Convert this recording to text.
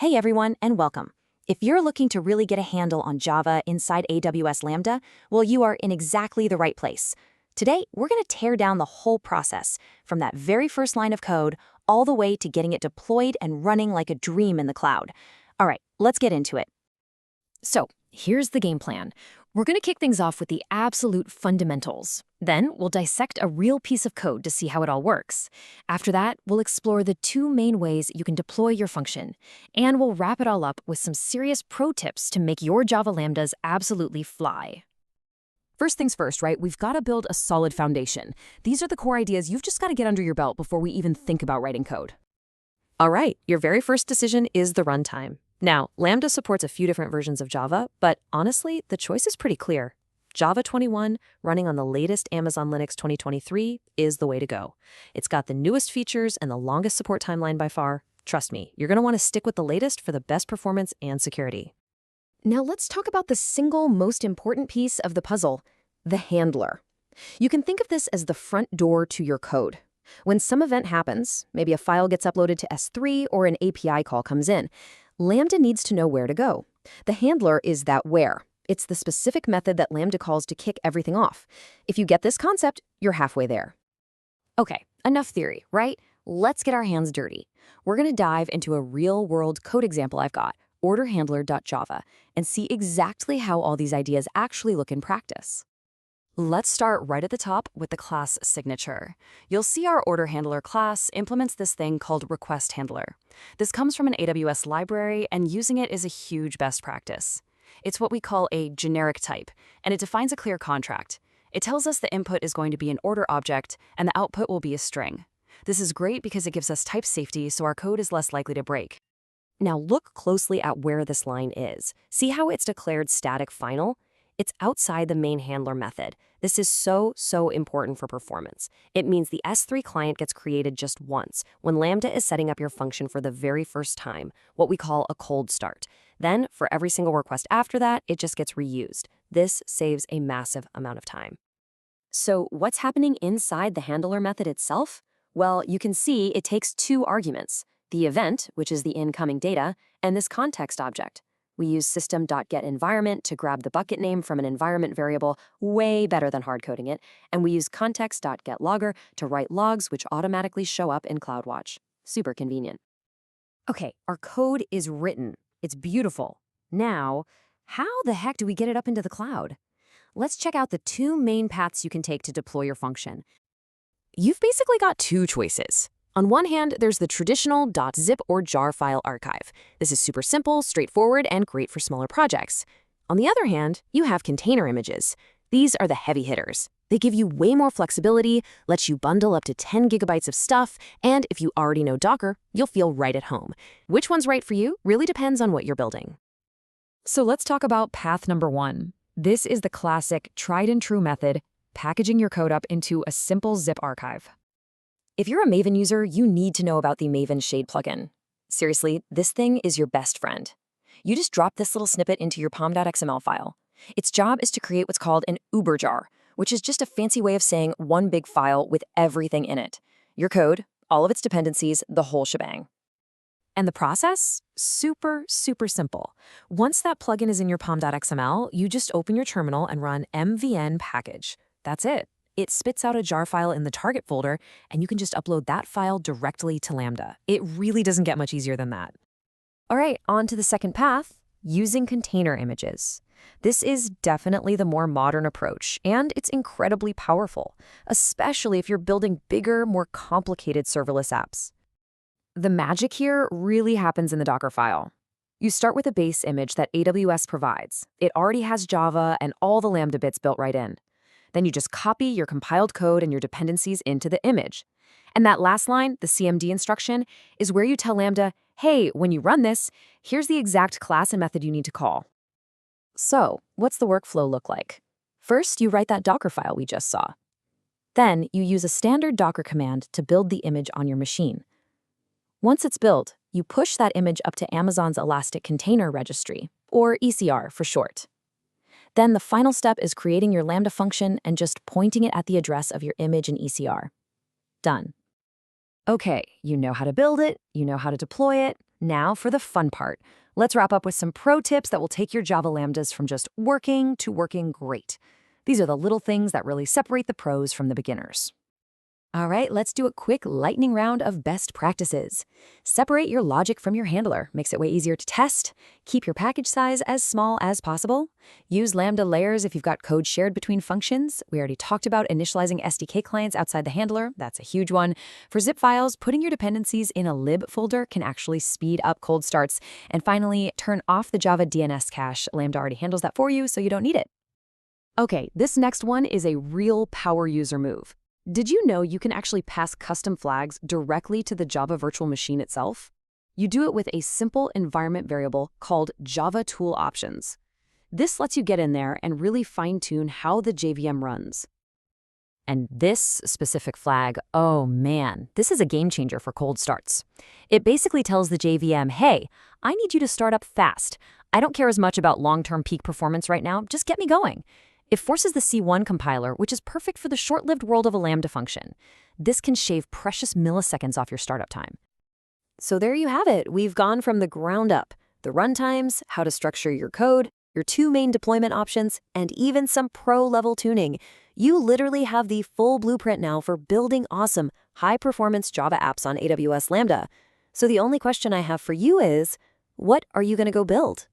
Hey everyone, and welcome. If you're looking to really get a handle on Java inside AWS Lambda, well, you are in exactly the right place. Today, we're going to tear down the whole process, from that very first line of code all the way to getting it deployed and running like a dream in the cloud. All right, let's get into it. So, here's the game plan. We're going to kick things off with the absolute fundamentals. Then, we'll dissect a real piece of code to see how it all works. After that, we'll explore the two main ways you can deploy your function. And we'll wrap it all up with some serious pro tips to make your Java Lambdas absolutely fly. First things first, right? We've got to build a solid foundation. These are the core ideas you've just got to get under your belt before we even think about writing code. All right, your very first decision is the runtime. Now, Lambda supports a few different versions of Java, but honestly, the choice is pretty clear. Java 21, running on the latest Amazon Linux 2023, is the way to go. It's got the newest features and the longest support timeline by far. Trust me, you're going to want to stick with the latest for the best performance and security. Now let's talk about the single most important piece of the puzzle, the handler. You can think of this as the front door to your code. When some event happens, maybe a file gets uploaded to S3 or an API call comes in, Lambda needs to know where to go. The handler is that where. It's the specific method that Lambda calls to kick everything off. If you get this concept, you're halfway there. Okay, enough theory, right? Let's get our hands dirty. We're going to dive into a real-world code example I've got, orderhandler.java, and see exactly how all these ideas actually look in practice. Let's start right at the top with the class signature. You'll see our order handler class implements this thing called request handler. This comes from an AWS library, and using it is a huge best practice. It's what we call a generic type, and it defines a clear contract. It tells us the input is going to be an order object, and the output will be a string. This is great because it gives us type safety, so our code is less likely to break. Now look closely at where this line is. See how it's declared static final? It's outside the main handler method. This is so important for performance. It means the S3 client gets created just once, when Lambda is setting up your function for the very first time, what we call a cold start. Then, for every single request after that, it just gets reused. This saves a massive amount of time. So what's happening inside the handler method itself? Well, you can see it takes two arguments, the event, which is the incoming data, and this context object. We use system.getEnvironment to grab the bucket name from an environment variable, way better than hard-coding it, and we use context.getLogger to write logs which automatically show up in CloudWatch. Super convenient. Okay, our code is written. It's beautiful. Now, how the heck do we get it up into the cloud? Let's check out the two main paths you can take to deploy your function. You've basically got two choices. On one hand, there's the traditional .zip or jar file archive. This is super simple, straightforward, and great for smaller projects. On the other hand, you have container images. These are the heavy hitters. They give you way more flexibility, let you bundle up to 10 gigabytes of stuff, and if you already know Docker, you'll feel right at home. Which one's right for you really depends on what you're building. So let's talk about path number one. This is the classic tried and true method, packaging your code up into a simple zip archive. If you're a Maven user, you need to know about the Maven Shade plugin. Seriously, this thing is your best friend. You just drop this little snippet into your pom.xml file. Its job is to create what's called an uber jar, which is just a fancy way of saying one big file with everything in it. Your code, all of its dependencies, the whole shebang. And the process? Super simple. Once that plugin is in your pom.xml, you just open your terminal and run mvn package. That's it. It spits out a jar file in the target folder, and you can just upload that file directly to Lambda. It really doesn't get much easier than that. All right, on to the second path, using container images. This is definitely the more modern approach, and it's incredibly powerful, especially if you're building bigger, more complicated serverless apps. The magic here really happens in the Docker file. You start with a base image that AWS provides. It already has Java and all the Lambda bits built right in. Then you just copy your compiled code and your dependencies into the image. And that last line, the CMD instruction, is where you tell Lambda, hey, when you run this, here's the exact class and method you need to call. So, what's the workflow look like? First, you write that Docker file we just saw. Then, you use a standard Docker command to build the image on your machine. Once it's built, you push that image up to Amazon's Elastic Container Registry, or ECR for short. Then the final step is creating your Lambda function and just pointing it at the address of your image in ECR. Done. Okay, you know how to build it, you know how to deploy it. Now for the fun part. Let's wrap up with some pro tips that will take your Java Lambdas from just working to working great. These are the little things that really separate the pros from the beginners. All right, let's do a quick lightning round of best practices. Separate your logic from your handler, makes it way easier to test. Keep your package size as small as possible. Use Lambda layers if you've got code shared between functions. We already talked about initializing SDK clients outside the handler. That's a huge one. For zip files, putting your dependencies in a lib folder can actually speed up cold starts. And finally, turn off the Java DNS cache. Lambda already handles that for you, so you don't need it. Okay, this next one is a real power user move. Did you know you can actually pass custom flags directly to the Java virtual machine itself? You do it with a simple environment variable called Java Tool Options. This lets you get in there and really fine-tune how the JVM runs. And this specific flag, oh man, this is a game changer for cold starts. It basically tells the JVM, hey, I need you to start up fast. I don't care as much about long-term peak performance right now, just get me going. It forces the C1 compiler, which is perfect for the short-lived world of a Lambda function. This can shave precious milliseconds off your startup time. So there you have it. We've gone from the ground up. The runtimes, how to structure your code, your two main deployment options, and even some pro-level tuning. You literally have the full blueprint now for building awesome, high-performance Java apps on AWS Lambda. So the only question I have for you is, what are you going to go build?